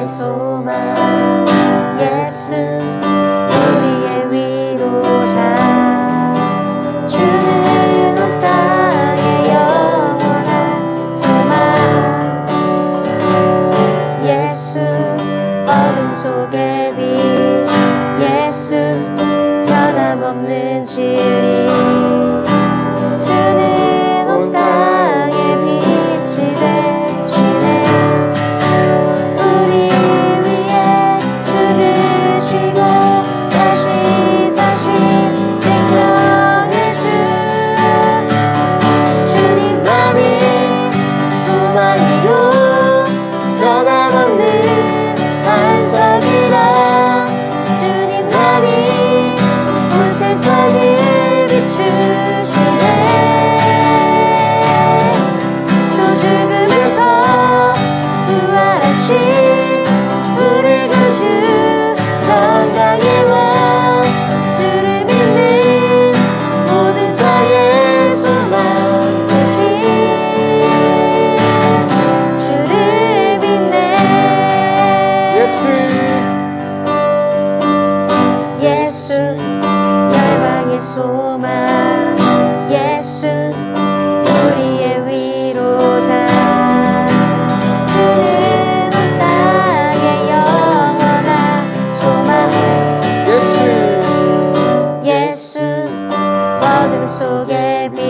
방의 소망 예수 우리의 위로자 주는 온 땅의 영원한 소망 예수 어둠 속의 빛 예수 변함없는 진리 주는 온 땅의 빛이 되시네 우리 위해 죽으시고 다시 사신 생명의 주 주님만이 소망이요 변함없는 반석이라 주님만이 온 세상을 비추시네 또 죽음에서 부활하신 우리 구주 건강의 왕 주를 믿는 모든 자의 소망 되신 주를 믿네 예수 예수 열방의 소망 예수 우리의 위로자 주는 온 땅의 영원한 소망 예수 예수 어둠 속의 빛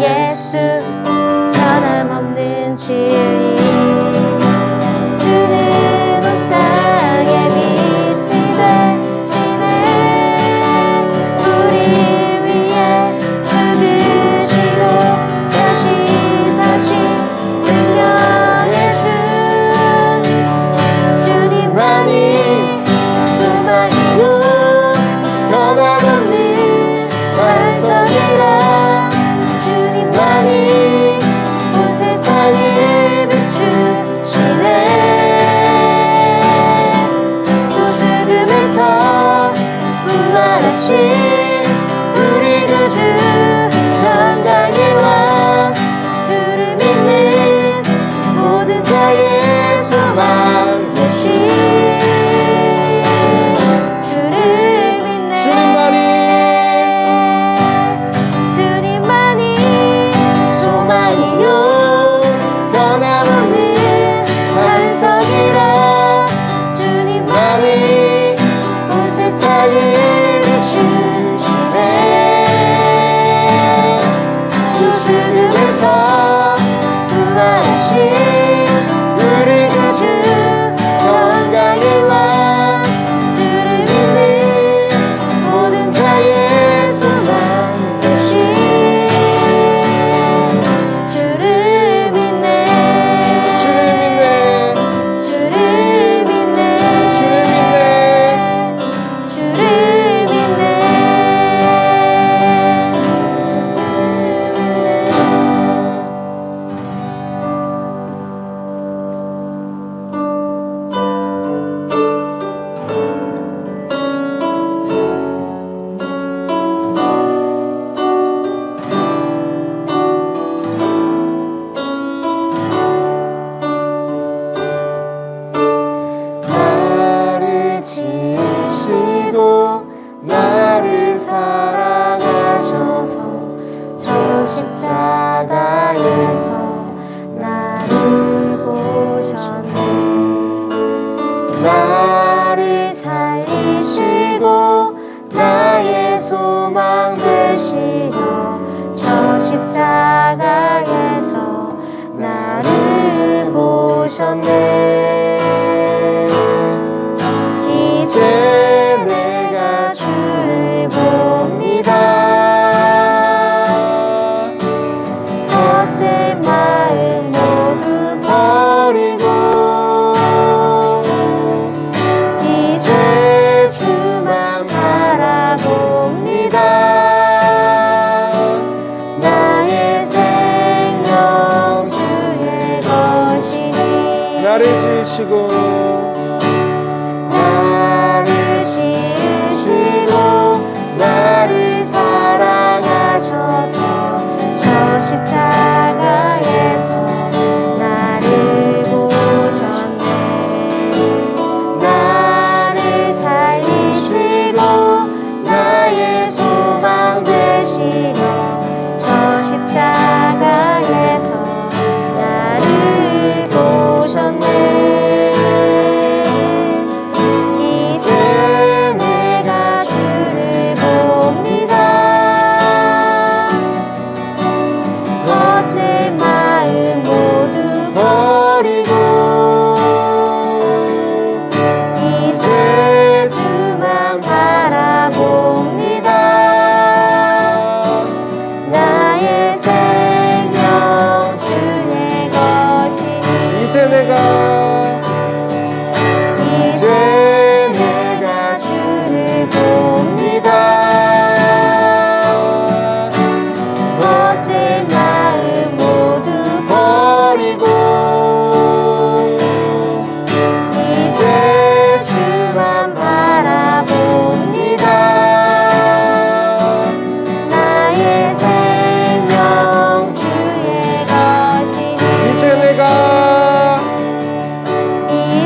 예수 변함없는 진리 주는 온 땅의 빛이 되시네 우리 위해 죽으시고 다시 사신 생명의 주 주님만이 소망이요 변함없는 반석이라 주님만이 온 세상을 비추시네 또 죽음에서 부활하신 우리 구주 건강의 왕 주를 믿는 모든 자의 소망 되신 주를 믿네 주님만이 소망이요 변함없는 반석이라 주님만이 온 세상을 비추시네 또 죽음에서 부활하신 우리 구주 건강의 왕 주를 믿는 모든 자의 소망 되신 주를 믿네 주를 믿네 주를 믿네 주를 믿네 주를 믿네 나를 지으시고 나를 사랑하셔서 저 십자가에서 나를 보셨네 나를 살리시고 나의 소망 되시려 저 십자가에서 나를 보셨네 이제 내가 주를 봅니다 헛된 마음 모두 버리고 이제 주만 바라봅니다 나의 생명 주의 것이니 나를 지으시고 나를 지으시고 나를 사랑하셔서 저 십자가에서 나를 보셨네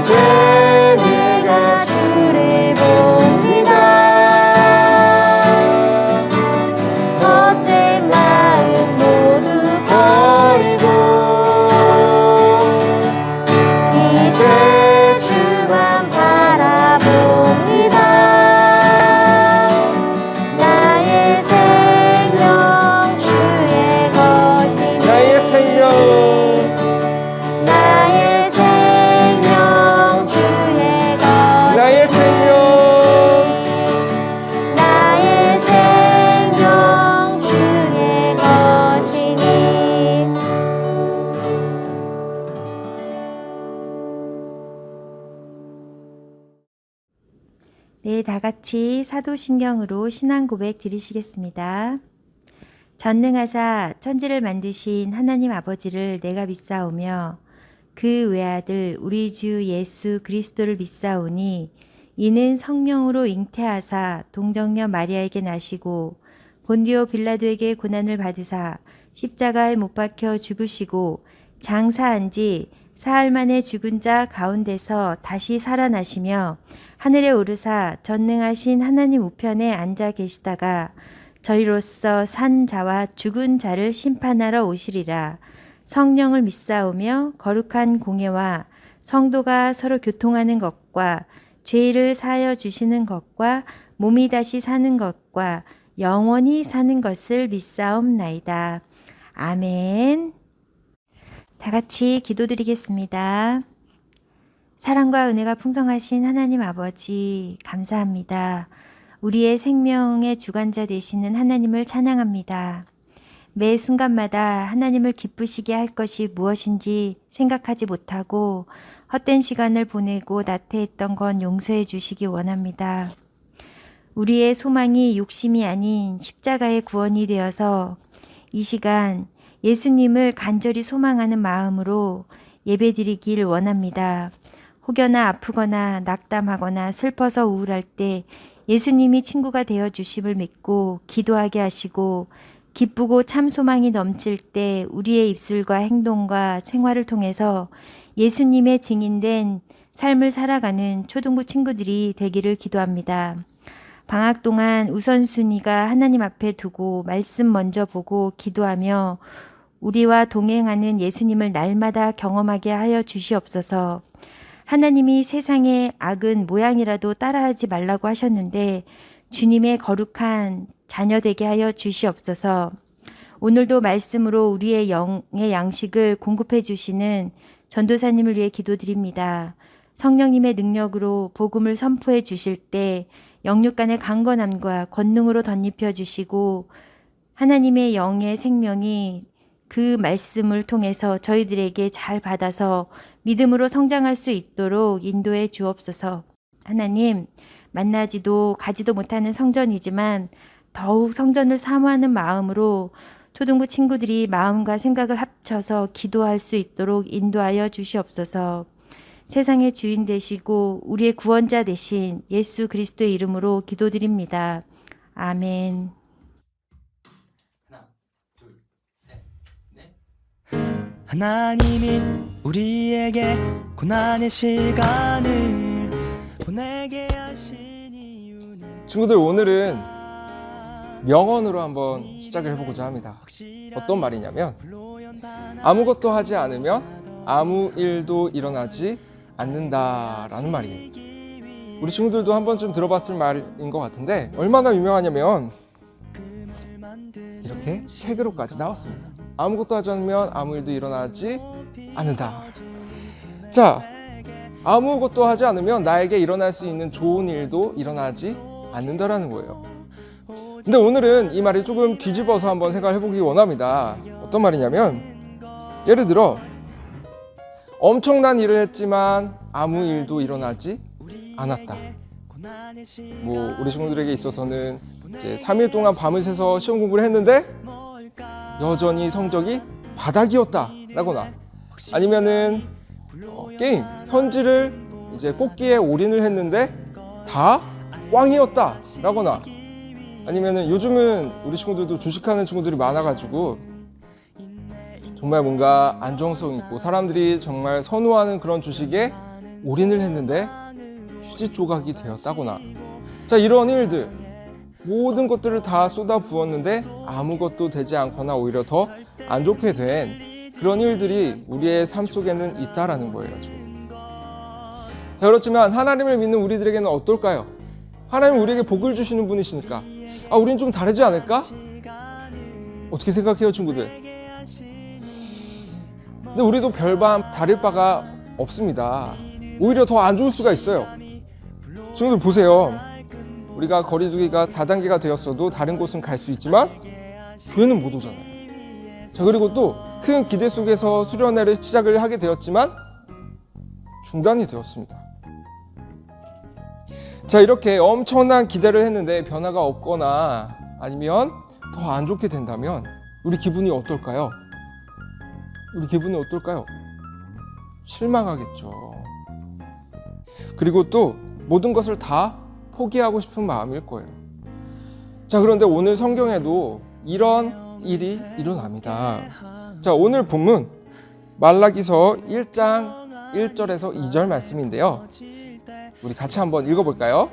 이제 내가 주를 봅니다. 헛된 마음 모두 버리고 이제 주만 바라봅니다. 나의 생명 주의 것이니 나의 생명 나의 생명 주의 것이니 나의 생명 나의 생명 주의 것이니. 네, 다 같이 사도신경으로 신앙 고백 드리시겠습니다. 전능하사 천지를 만드신 하나님 아버지를 내가 믿사오며 그 외아들 우리 주 예수 그리스도를 믿사오니 이는 성령으로 잉태하사 동정녀 마리아에게 나시고 본디오 빌라도에게 고난을 받으사 십자가에 못 박혀 죽으시고 장사한 지 사흘 만에 죽은 자 가운데서 다시 살아나시며 하늘에 오르사 전능하신 하나님 우편에 앉아 계시다가 저희로서 산 자와 죽은 자를 심판하러 오시리라. 성령을 믿사오며 거룩한 공예와 성도가 서로 교통하는 것과 죄를 사하여 주시는 것과 몸이 다시 사는 것과 영원히 사는 것을 믿사옵나이다. 아멘. 다 같이 기도드리겠습니다. 사랑과 은혜가 풍성하신 하나님 아버지 감사합니다. 우리의 생명의 주관자 되시는 하나님을 찬양합니다. 매 순간마다 하나님을 기쁘시게 할 것이 무엇인지 생각하지 못하고 헛된 시간을 보내고 나태했던 건 용서해 주시기 원합니다. 우리의 소망이 욕심이 아닌 십자가의 구원이 되어서 이 시간 예수님을 간절히 소망하는 마음으로 예배드리길 원합니다. 혹여나 아프거나 낙담하거나 슬퍼서 우울할 때 예수님이 친구가 되어 주심을 믿고 기도하게 하시고 기쁘고 참 소망이 넘칠 때 우리의 입술과 행동과 생활을 통해서 예수님의 증인된 삶을 살아가는 초등부 친구들이 되기를 기도합니다. 방학 동안 우선순위가 하나님 앞에 두고 말씀 먼저 보고 기도하며 우리와 동행하는 예수님을 날마다 경험하게 하여 주시옵소서. 하나님이 세상의 악은 모양이라도 따라하지 말라고 하셨는데 주님의 거룩한 자녀 되게 하여 주시옵소서. 오늘도 말씀으로 우리의 영의 양식을 공급해 주시는 전도사님을 위해 기도드립니다. 성령님의 능력으로 복음을 선포해 주실 때 영육간의 강건함과 권능으로 덧입혀 주시고 하나님의 영의 생명이 그 말씀을 통해서 저희들에게 잘 받아서 믿음으로 성장할 수 있도록 인도해 주옵소서. 하나님, 만나지도 가지도 못하는 성전이지만 더욱 성전을 사모하는 마음으로 초등부 친구들이 마음과 생각을 합쳐서 기도할 수 있도록 인도하여 주시옵소서. 세상의 주인 되시고 우리의 구원자 되신 예수 그리스도의 이름으로 기도드립니다. 아멘. 하나, 둘, 셋, 넷. 하나님이 우리에게 고난의 시간을 보내게 하신 이유는 친구들, 오늘은 명언으로 한번 시작을 해보고자 합니다. 어떤 말이냐면 아무것도 하지 않으면 아무 일도 일어나지 않는다라는 말이에요. 우리 친구들도 한 번쯤 들어봤을 말인 것 같은데 얼마나 유명하냐면 이렇게 책으로까지 나왔습니다. 아무것도 하지 않으면 아무 일도 일어나지 않는다. 자, 아무것도 하지 않으면 나에게 일어날 수 있는 좋은 일도 일어나지 않는다라는 거예요. 근데 오늘은 이 말을 조금 뒤집어서 한번 생각해 보기 원합니다. 어떤 말이냐면 예를 들어 엄청난 일을 했지만 아무 일도 일어나지 않았다. 뭐 우리 친구들에게 있어서는 이제 3일 동안 밤을 새서 시험 공부를 했는데 여전히 성적이 바닥이었다 라거나 아니면은 게임 현질을 이제 뽑기에 올인을 했는데 다 꽝이었다 라거나 아니면은 요즘은 우리 친구들도 주식하는 친구들이 많아가지고 정말 뭔가 안정성 있고 사람들이 정말 선호하는 그런 주식에 올인을 했는데 휴지 조각이 되었다거나, 자, 이런 일들, 모든 것들을 다 쏟아 부었는데 아무것도 되지 않거나 오히려 더 안 좋게 된 그런 일들이 우리의 삶 속에는 있다라는 거예요. 지금. 자, 그렇지만 하나님을 믿는 우리들에게는 어떨까요? 하나님 우리에게 복을 주시는 분이시니까 우린 좀 다르지 않을까? 어떻게 생각해요, 친구들? 근데 우리도 별반 다를 바가 없습니다. 오히려 더 안 좋을 수가 있어요. 친구들 보세요. 우리가 거리두기가 4단계가 되었어도 다른 곳은 갈 수 있지만 교회는 못 오잖아요. 자, 그리고 또 큰 기대 속에서 수련회를 시작을 하게 되었지만 중단이 되었습니다. 자, 이렇게 엄청난 기대를 했는데 변화가 없거나 아니면 더 안 좋게 된다면 우리 기분이 어떨까요? 우리 기분이 어떨까요? 실망하겠죠. 그리고 또 모든 것을 다 포기하고 싶은 마음일 거예요. 자, 그런데 오늘 성경에도 이런 일이 일어납니다. 자, 오늘 본문 말라기서 1장 1절에서 2절 말씀인데요. 우리 같이 한번 읽어볼까요?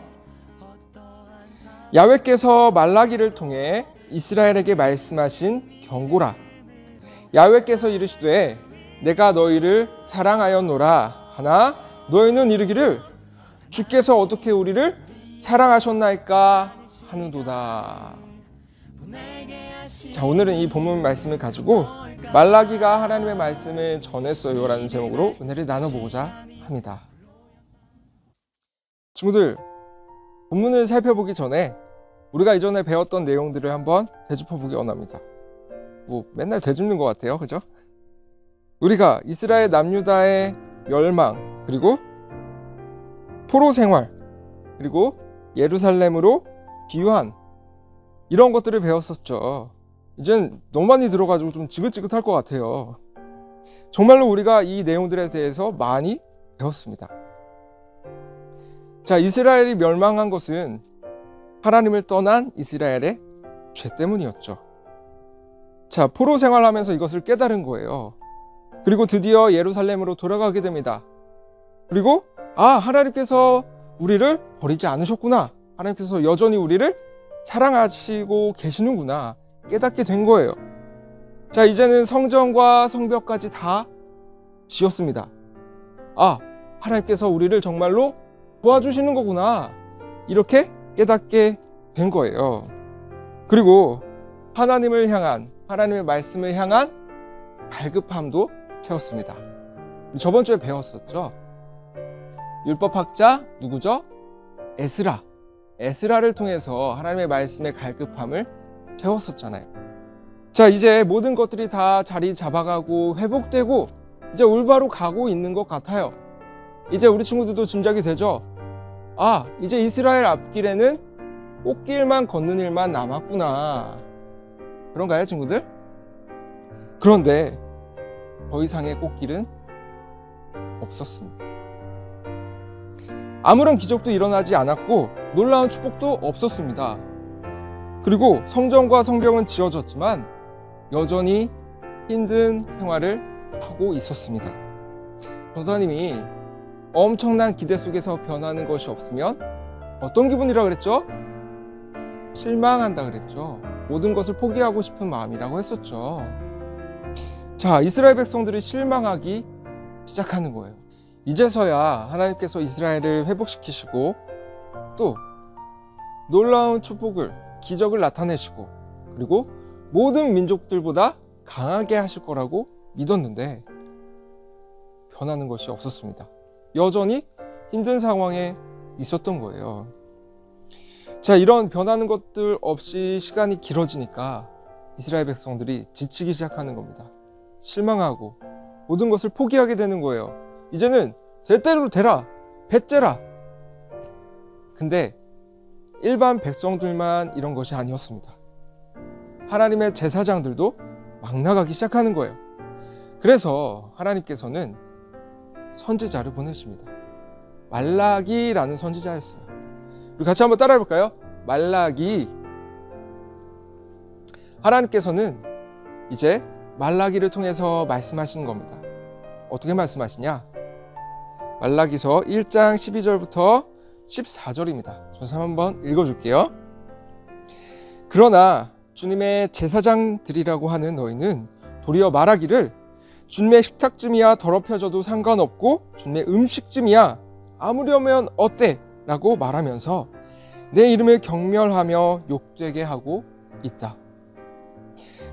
야훼께서 말라기를 통해 이스라엘에게 말씀하신 경고라. 야훼께서 이르시되 내가 너희를 사랑하였노라 하나 너희는 이르기를 주께서 어떻게 우리를 사랑하셨나이까 하는도다. 자, 오늘은 이 본문 말씀을 가지고 말라기가 하나님의 말씀을 전했어요 라는 제목으로 은혜를 나눠보고자 합니다. 친구들, 본문을 살펴보기 전에 우리가 이전에 배웠던 내용들을 한번 되짚어보기 원합니다. 뭐 맨날 되짚는 것 같아요, 그죠? 우리가 이스라엘 남유다의 멸망, 그리고 포로 생활, 그리고 예루살렘으로 귀환, 이런 것들을 배웠었죠. 이젠 너무 많이 들어가지고 좀 지긋지긋할 것 같아요. 정말로 우리가 이 내용들에 대해서 많이 배웠습니다. 자, 이스라엘이 멸망한 것은 하나님을 떠난 이스라엘의 죄 때문이었죠. 자, 포로 생활하면서 이것을 깨달은 거예요. 그리고 드디어 예루살렘으로 돌아가게 됩니다. 그리고 하나님께서 우리를 버리지 않으셨구나. 하나님께서 여전히 우리를 사랑하시고 계시는구나. 깨닫게 된 거예요. 자, 이제는 성전과 성벽까지 다 지었습니다. 하나님께서 우리를 정말로 도와주시는 거구나. 이렇게 깨닫게 된 거예요. 그리고 하나님을 향한, 하나님의 말씀을 향한 갈급함도 채웠습니다. 저번 주에 배웠었죠. 율법학자 누구죠? 에스라를 통해서 하나님의 말씀의 갈급함을 채웠었잖아요. 자, 이제 모든 것들이 다 자리 잡아가고 회복되고 이제 올바로 가고 있는 것 같아요. 이제 우리 친구들도 짐작이 되죠? 이제 이스라엘 앞길에는 꽃길만 걷는 일만 남았구나. 그런가요, 친구들? 그런데 더 이상의 꽃길은 없었습니다. 아무런 기적도 일어나지 않았고 놀라운 축복도 없었습니다. 그리고 성전과 성벽은 지어졌지만 여전히 힘든 생활을 하고 있었습니다. 전사님이 엄청난 기대 속에서 변하는 것이 없으면 어떤 기분이라 그랬죠? 실망한다 그랬죠. 모든 것을 포기하고 싶은 마음이라고 했었죠. 자, 이스라엘 백성들이 실망하기 시작하는 거예요. 이제서야 하나님께서 이스라엘을 회복시키시고 또 놀라운 축복을, 기적을 나타내시고 그리고 모든 민족들보다 강하게 하실 거라고 믿었는데 변하는 것이 없었습니다. 여전히 힘든 상황에 있었던 거예요. 자, 이런 변하는 것들 없이 시간이 길어지니까 이스라엘 백성들이 지치기 시작하는 겁니다. 실망하고 모든 것을 포기하게 되는 거예요. 이제는 대대로 되라, 배째라. 근데 일반 백성들만 이런 것이 아니었습니다. 하나님의 제사장들도 막 나가기 시작하는 거예요. 그래서 하나님께서는 선지자를 보내십니다. 말라기라는 선지자였어요. 우리 같이 한번 따라해 볼까요? 말라기. 하나님께서는 이제 말라기를 통해서 말씀하시는 겁니다. 어떻게 말씀하시냐? 말라기서 1장 12절부터 14절입니다. 전사 한번 읽어줄게요. 그러나 주님의 제사장들이라고 하는 너희는 도리어 말하기를 주님의 식탁쯤이야 더럽혀져도 상관없고 주님의 음식쯤이야 아무려면 어때? 라고 말하면서 내 이름을 경멸하며 욕되게 하고 있다.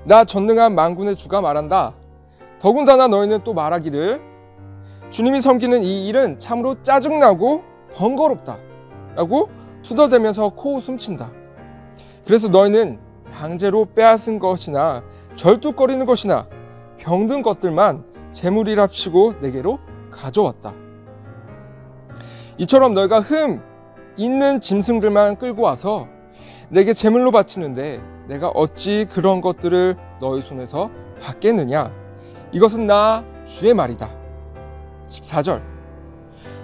나 전능한 만군의 주가 말한다. 더군다나 너희는 또 말하기를 주님이 섬기는 이 일은 참으로 짜증나고 번거롭다 라고 투덜대면서 코웃음 친다. 그래서 너희는 강제로 빼앗은 것이나 절뚝거리는 것이나 병든 것들만 재물이랍시고 내게로 가져왔다. 이처럼 너희가 흠 있는 짐승들만 끌고 와서 내게 제물로 바치는데 내가 어찌 그런 것들을 너희 손에서 받겠느냐? 이것은 나 주의 말이다. 14절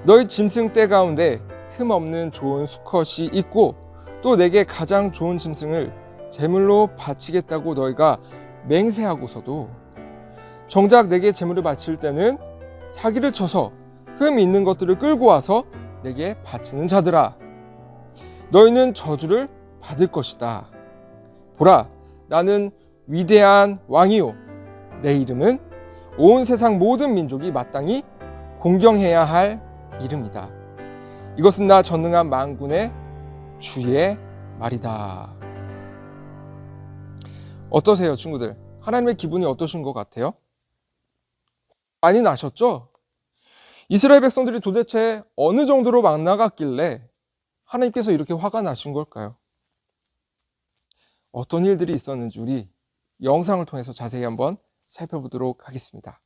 너희 짐승 떼 가운데 흠 없는 좋은 수컷이 있고 또 내게 가장 좋은 짐승을 제물로 바치겠다고 너희가 맹세하고서도 정작 내게 제물을 바칠 때는 사기를 쳐서 흠 있는 것들을 끌고 와서 내게 바치는 자들아, 너희는 저주를 받을 것이다. 보라, 나는 위대한 왕이요 내 이름은 온 세상 모든 민족이 마땅히 공경해야 할 이름이다. 이것은 나 전능한 만군의 주의 말이다. 어떠세요, 친구들? 하나님의 기분이 어떠신 것 같아요? 많이 나셨죠? 이스라엘 백성들이 도대체 어느 정도로 막 나갔길래 하나님께서 이렇게 화가 나신 걸까요? 어떤 일들이 있었는지 우리 영상을 통해서 자세히 한번 살펴보도록 하겠습니다.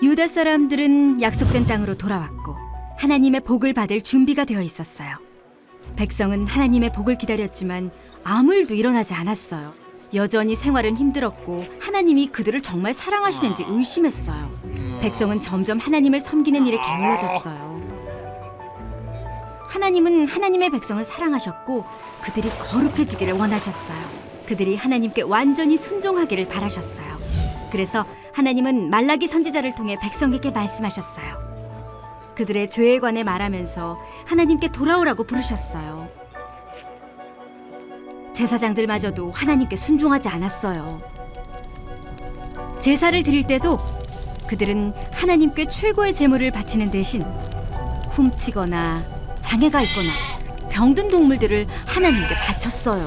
유다 사람들은 약속된 땅으로 돌아왔고 하나님의 복을 받을 준비가 되어 있었어요. 백성은 하나님의 복을 기다렸지만 아무 일도 일어나지 않았어요. 여전히 생활은 힘들었고 하나님이 그들을 정말 사랑하시는지 의심했어요. 백성은 점점 하나님을 섬기는 일에 게을러졌어요. 하나님은 하나님의 백성을 사랑하셨고 그들이 거룩해지기를 원하셨어요. 그들이 하나님께 완전히 순종하기를 바라셨어요. 그래서 하나님은 말라기 선지자를 통해 백성에게 말씀하셨어요. 그들의 죄에 관해 말하면서 하나님께 돌아오라고 부르셨어요. 제사장들마저도 하나님께 순종하지 않았어요. 제사를 드릴 때도 그들은 하나님께 최고의 제물을 바치는 대신 훔치거나 장애가 있거나 병든 동물들을 하나님께 바쳤어요.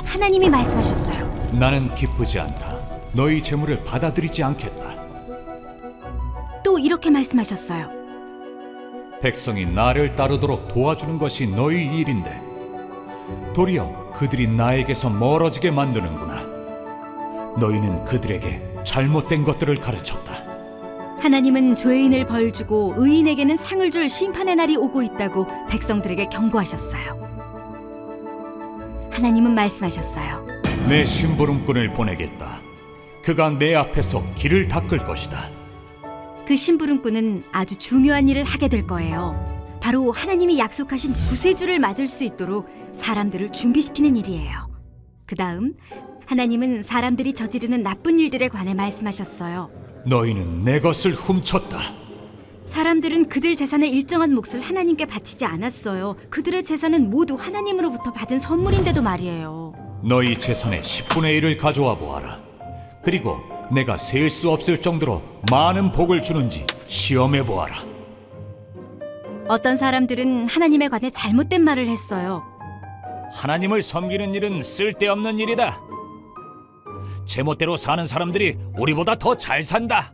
하나님이 말씀하셨어요. 나는 기쁘지 않다. 너희 제물을 받아들이지 않겠다. 또 이렇게 말씀하셨어요. 백성이 나를 따르도록 도와주는 것이 너희 일인데 도리어 그들이 나에게서 멀어지게 만드는구나. 너희는 그들에게 잘못된 것들을 가르쳤다. 하나님은 죄인을 벌주고 의인에게는 상을 줄 심판의 날이 오고 있다고 백성들에게 경고하셨어요. 하나님은 말씀하셨어요. 내 심부름꾼을 보내겠다. 그가 내 앞에서 길을 닦을 것이다. 그 심부름꾼은 아주 중요한 일을 하게 될 거예요. 바로 하나님이 약속하신 구세주를 맞을 수 있도록 사람들을 준비시키는 일이에요. 그 다음 하나님은 사람들이 저지르는 나쁜 일들에 관해 말씀하셨어요. 너희는 내 것을 훔쳤다. 사람들은 그들 재산의 일정한 몫을 하나님께 바치지 않았어요. 그들의 재산은 모두 하나님으로부터 받은 선물인데도 말이에요. 너희 재산의 10분의 1을 가져와 보아라. 그리고 내가 셀 수 없을 정도로 많은 복을 주는지 시험해 보아라. 어떤 사람들은 하나님에 관해 잘못된 말을 했어요. 하나님을 섬기는 일은 쓸데없는 일이다. 제멋대로 사는 사람들이 우리보다 더 잘 산다.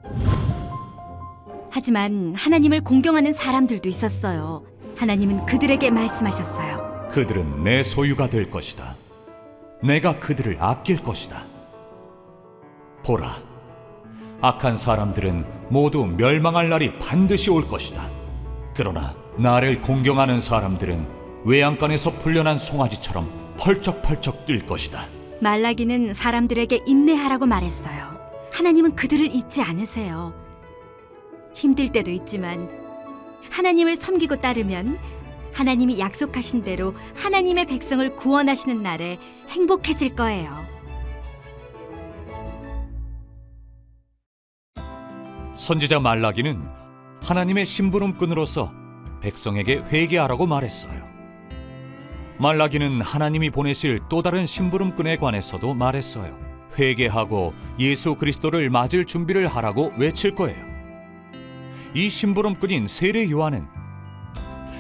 하지만 하나님을 공경하는 사람들도 있었어요. 하나님은 그들에게 말씀하셨어요. 그들은 내 소유가 될 것이다. 내가 그들을 아낄 것이다. 보라, 악한 사람들은 모두 멸망할 날이 반드시 올 것이다. 그러나 나를 공경하는 사람들은 외양간에서 풀려난 송아지처럼 펄쩍펄쩍 뛸 것이다. 말라기는 사람들에게 인내하라고 말했어요. 하나님은 그들을 잊지 않으세요. 힘들 때도 있지만 하나님을 섬기고 따르면 하나님이 약속하신 대로 하나님의 백성을 구원하시는 날에 행복해질 거예요. 선지자 말라기는 하나님의 심부름꾼으로서 백성에게 회개하라고 말했어요. 말라기는 하나님이 보내실 또 다른 심부름꾼에 관해서도 말했어요. 회개하고 예수 그리스도를 맞을 준비를 하라고 외칠 거예요. 이 심부름꾼인 세례 요한은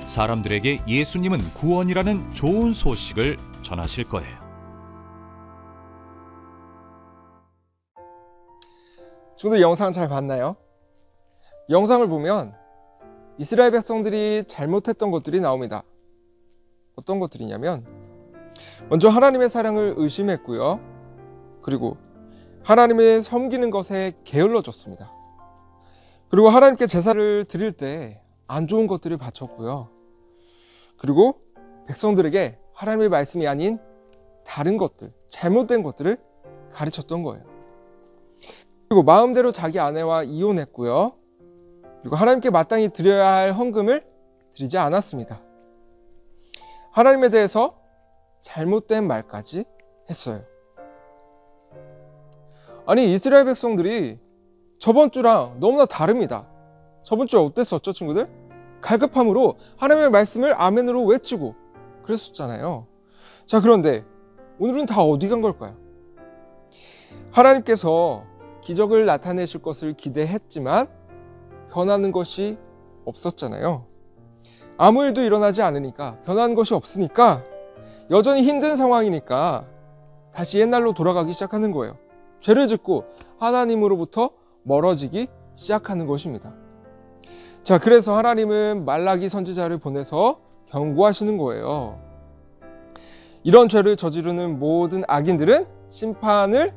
사람들에게 예수님은 구원이라는 좋은 소식을 전하실 거예요. 친구들 영상 잘 봤나요? 영상을 보면 이스라엘 백성들이 잘못했던 것들이 나옵니다. 어떤 것들이냐면 먼저 하나님의 사랑을 의심했고요. 그리고 하나님을 섬기는 것에 게을러졌습니다. 그리고 하나님께 제사를 드릴 때 안 좋은 것들을 바쳤고요. 그리고 백성들에게 하나님의 말씀이 아닌 다른 것들, 잘못된 것들을 가르쳤던 거예요. 그리고 마음대로 자기 아내와 이혼했고요. 그리고 하나님께 마땅히 드려야 할 헌금을 드리지 않았습니다. 하나님에 대해서 잘못된 말까지 했어요. 아니, 이스라엘 백성들이 저번 주랑 너무나 다릅니다. 저번 주에 어땠었죠, 친구들? 갈급함으로 하나님의 말씀을 아멘으로 외치고 그랬었잖아요. 자, 그런데 오늘은 다 어디 간 걸까요? 하나님께서 기적을 나타내실 것을 기대했지만 변하는 것이 없었잖아요. 아무 일도 일어나지 않으니까, 변하는 것이 없으니까, 여전히 힘든 상황이니까 다시 옛날로 돌아가기 시작하는 거예요. 죄를 짓고 하나님으로부터 멀어지기 시작하는 것입니다. 자, 그래서 하나님은 말라기 선지자를 보내서 경고하시는 거예요. 이런 죄를 저지르는 모든 악인들은 심판을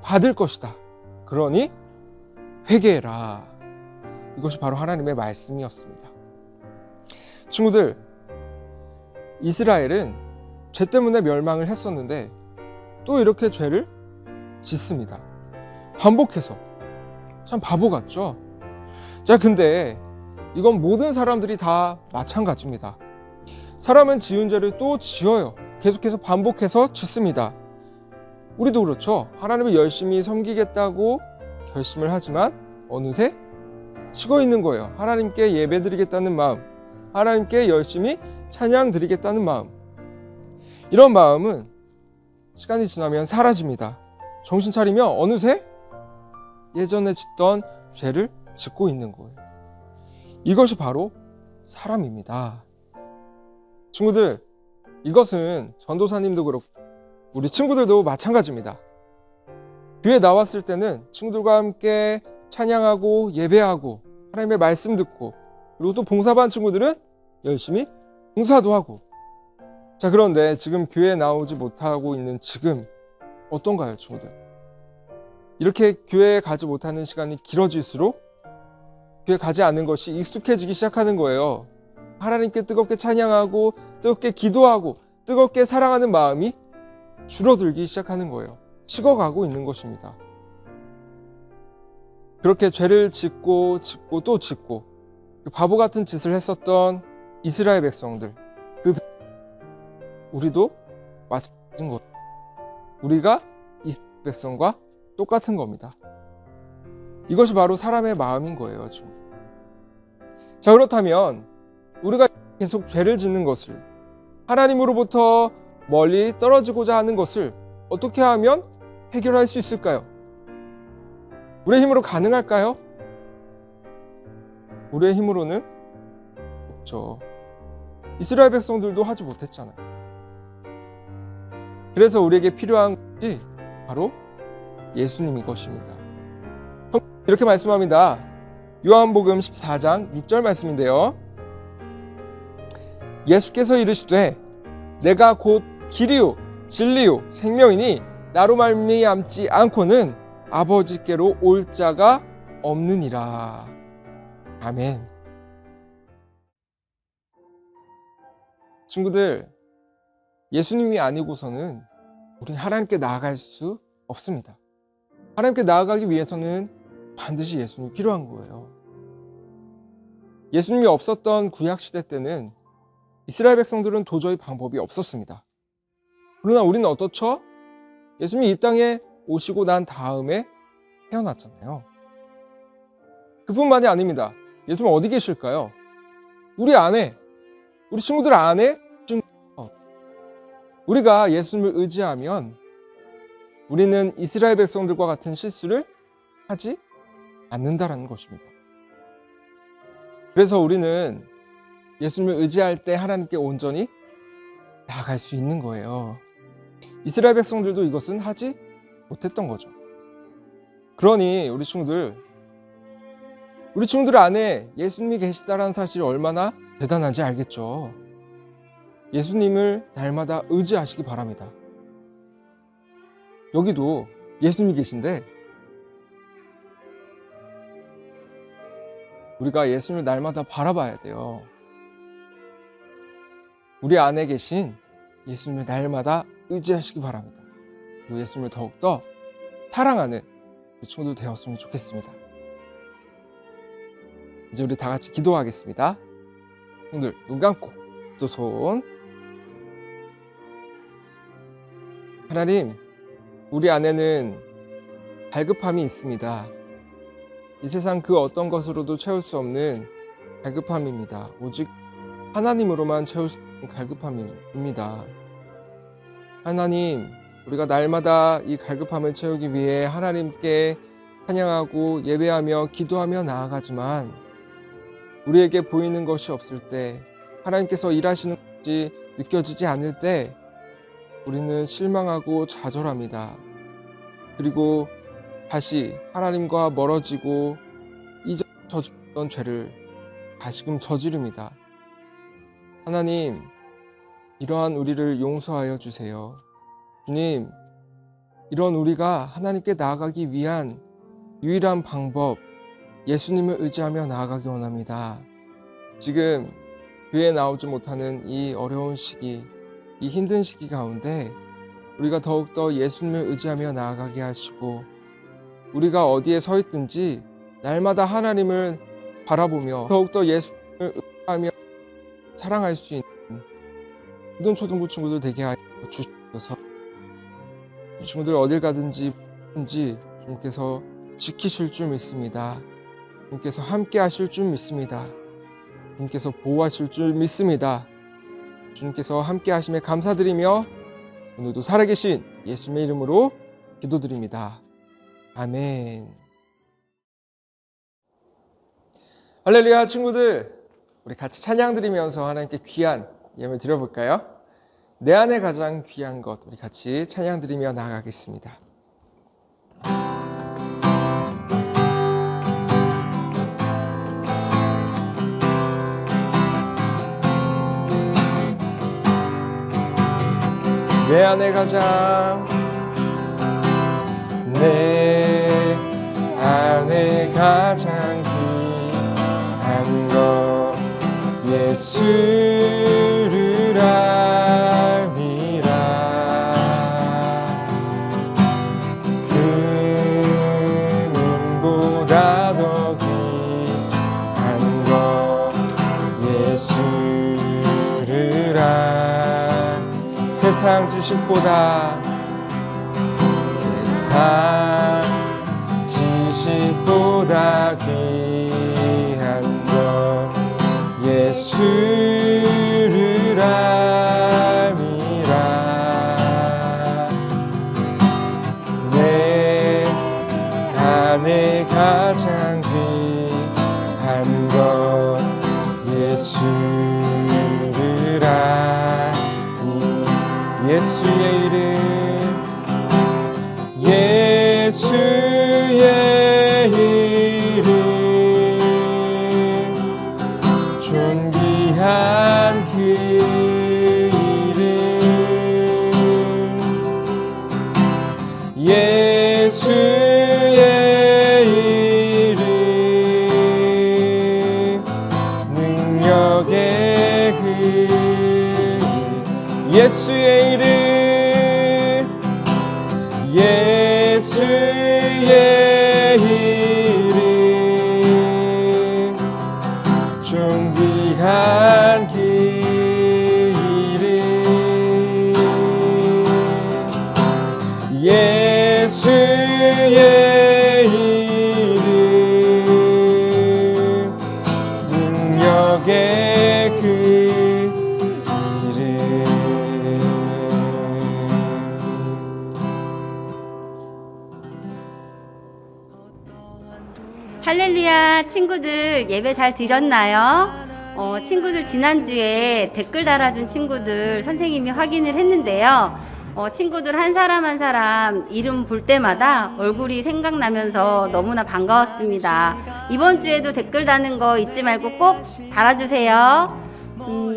받을 것이다. 그러니 회개해라. 이것이 바로 하나님의 말씀이었습니다. 친구들, 이스라엘은 죄 때문에 멸망을 했었는데 또 이렇게 죄를 짓습니다. 반복해서. 참 바보 같죠? 자, 근데 이건 모든 사람들이 다 마찬가지입니다. 사람은 지은 죄를 또 지어요. 계속해서 반복해서 짓습니다. 우리도 그렇죠. 하나님을 열심히 섬기겠다고 결심을 하지만 어느새 식어 있는 거예요. 하나님께 예배드리겠다는 마음, 하나님께 열심히 찬양드리겠다는 마음. 이런 마음은 시간이 지나면 사라집니다. 정신 차리면 어느새 예전에 짓던 죄를 짓고 있는 거예요. 이것이 바로 사람입니다. 친구들, 이것은 전도사님도 그렇고 우리 친구들도 마찬가지입니다. 교회 나왔을 때는 친구들과 함께 찬양하고 예배하고 하나님의 말씀 듣고, 그리고 또 봉사반 친구들은 열심히 봉사도 하고. 자, 그런데 지금 교회에 나오지 못하고 있는 지금 어떤가요, 친구들? 이렇게 교회에 가지 못하는 시간이 길어질수록 교회 가지 않는 것이 익숙해지기 시작하는 거예요. 하나님께 뜨겁게 찬양하고 뜨겁게 기도하고 뜨겁게 사랑하는 마음이 줄어들기 시작하는 거예요. 식어가고 있는 것입니다. 그렇게 죄를 짓고 또 짓고 그 바보 같은 짓을 했었던 이스라엘 백성들, 우리도 마찬가지인 것. 우리가 이스라엘 백성과 똑같은 겁니다. 이것이 바로 사람의 마음인 거예요, 지금. 자, 그렇다면 우리가 계속 죄를 짓는 것을, 하나님으로부터 멀리 떨어지고자 하는 것을 어떻게 하면 해결할 수 있을까요? 우리의 힘으로 가능할까요? 우리의 힘으로는 없죠. 이스라엘 백성들도 하지 못했잖아요. 그래서 우리에게 필요한 것이 바로 예수님인 것입니다. 이렇게 말씀합니다. 요한복음 14장 6절 말씀인데요. 예수께서 이르시되 내가 곧 길이요 진리요 생명이니 나로 말미암지 않고는 아버지께로 올 자가 없느니라. 아멘. 친구들, 예수님이 아니고서는 우리는 하나님께 나아갈 수 없습니다. 하나님께 나아가기 위해서는 반드시 예수님이 필요한 거예요. 예수님이 없었던 구약시대 때는 이스라엘 백성들은 도저히 방법이 없었습니다. 그러나 우리는 어떻죠? 예수님이 이 땅에 오시고 난 다음에 태어났잖아요. 그뿐만이 아닙니다. 예수님 어디 계실까요? 우리 안에, 우리 친구들 안에. 우리가 예수님을 의지하면 우리는 이스라엘 백성들과 같은 실수를 하지 않는다라는 것입니다. 그래서 우리는 예수님을 의지할 때 하나님께 온전히 나아갈 수 있는 거예요. 이스라엘 백성들도 이것은 하지 못했던 거죠. 그러니 우리 친구들 안에 예수님이 계시다라는 사실이 얼마나 대단한지 알겠죠. 예수님을 날마다 의지하시기 바랍니다. 여기도 예수님이 계신데 우리가 예수님을 날마다 바라봐야 돼요. 우리 안에 계신 예수님을 날마다 의지하시기 바랍니다. 그리고 예수님을 더욱더 사랑하는 우리 친구들 되었으면 좋겠습니다. 이제 우리 다 같이 기도하겠습니다. 친구들 눈 감고 또 손. 하나님, 우리 안에는 갈급함이 있습니다. 이 세상 그 어떤 것으로도 채울 수 없는 갈급함입니다. 오직 하나님으로만 채울 수 있는 갈급함입니다. 하나님, 우리가 날마다 이 갈급함을 채우기 위해 하나님께 찬양하고 예배하며 기도하며 나아가지만 우리에게 보이는 것이 없을 때, 하나님께서 일하시는 것이 느껴지지 않을 때 우리는 실망하고 좌절합니다. 그리고 다시 하나님과 멀어지고 이전 저질렀던 죄를 다시금 저지릅니다. 하나님, 이러한 우리를 용서하여 주세요. 주님, 이런 우리가 하나님께 나아가기 위한 유일한 방법, 예수님을 의지하며 나아가기 원합니다. 지금 교회에 나오지 못하는 이 어려운 시기, 이 힘든 시기 가운데 우리가 더욱더 예수님을 의지하며 나아가게 하시고 우리가 어디에 서 있든지 날마다 하나님을 바라보며 더욱더 예수님을 의지하며 사랑할 수 있는 모든 초등부 친구들 되게 하여 주셔서 친구들 어딜 가든지 주님께서 지키실 줄 믿습니다. 주님께서 함께 하실 줄 믿습니다. 주님께서 보호하실 줄 믿습니다. 주님께서 함께 하심에 감사드리며 오늘도 살아계신 예수님의 이름으로 기도드립니다. 아멘. 할렐루야. 친구들, 우리 같이 찬양 드리면서 하나님께 귀한 예물 드려볼까요? 내 안에 가장 귀한 것, 우리 같이 찬양 드리며 나아가겠습니다. 내 안에 가장, 내 안에 가장 귀한 것 예수를 알미라. 금은보다 더 귀한 것 예수를 세상 지식보다 귀한 것 예수를 알미라. 내 안에 가장 귀한 것 예수를 알미. 예수의 이름, 예수의 이름, 존귀한 그 이름, 예수의 이름, 능력의 그 예수의 이름, 예수의 이름, 존귀한 그 이름, 예수의 이름, 친구들 예배 잘 드렸나요? 친구들 지난주에 댓글 달아준 친구들 선생님이 확인을 했는데요. 친구들 한 사람 한 사람 이름 볼 때마다 얼굴이 생각나면서 너무나 반가웠습니다. 이번 주에도 댓글 다는 거 잊지 말고 꼭 달아주세요.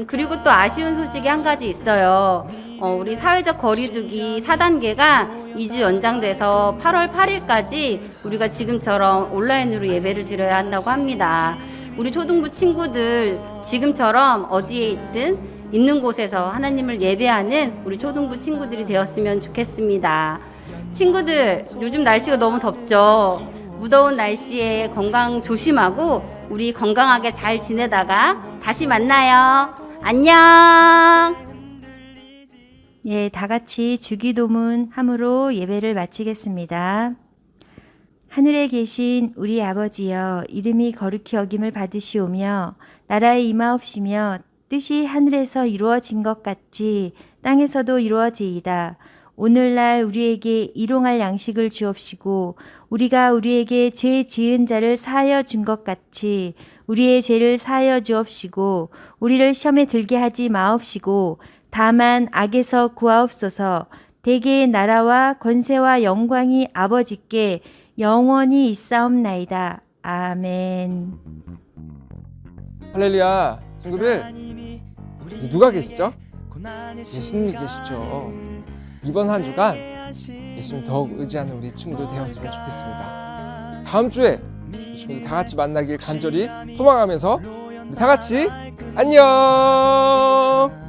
그리고 또 아쉬운 소식이 한 가지 있어요. 우리 사회적 거리두기 4단계가 2주 연장돼서 8월 8일까지 우리가 지금처럼 온라인으로 예배를 드려야 한다고 합니다. 우리 초등부 친구들 지금처럼 어디에 있든 있는 곳에서 하나님을 예배하는 우리 초등부 친구들이 되었으면 좋겠습니다. 친구들, 요즘 날씨가 너무 덥죠? 무더운 날씨에 건강 조심하고 우리 건강하게 잘 지내다가 다시 만나요. 안녕! 예, 다 같이 주기도문 함으로 예배를 마치겠습니다. 하늘에 계신 우리 아버지여, 이름이 거룩히 여김을 받으시오며 나라에 임하옵시며 뜻이 하늘에서 이루어진 것 같이 땅에서도 이루어지이다. 오늘날 우리에게 일용할 양식을 주옵시고 우리가 우리에게 죄 지은 자를 사하여 준 것 같이 우리의 죄를 사하여 주옵시고 우리를 시험에 들게 하지 마옵시고 다만 악에서 구하옵소서. 대개의 나라와 권세와 영광이 아버지께 영원히 있사옵나이다. 아멘. 할렐루야. 친구들, 누가 계시죠? 예수님이 계시죠. 이번 한 주간 예수님 더욱 의지하는 우리 친구들 되었으면 좋겠습니다. 다음 주에 우리 친구들 다 같이 만나길 간절히 소망하면서 우리 다 같이 안녕.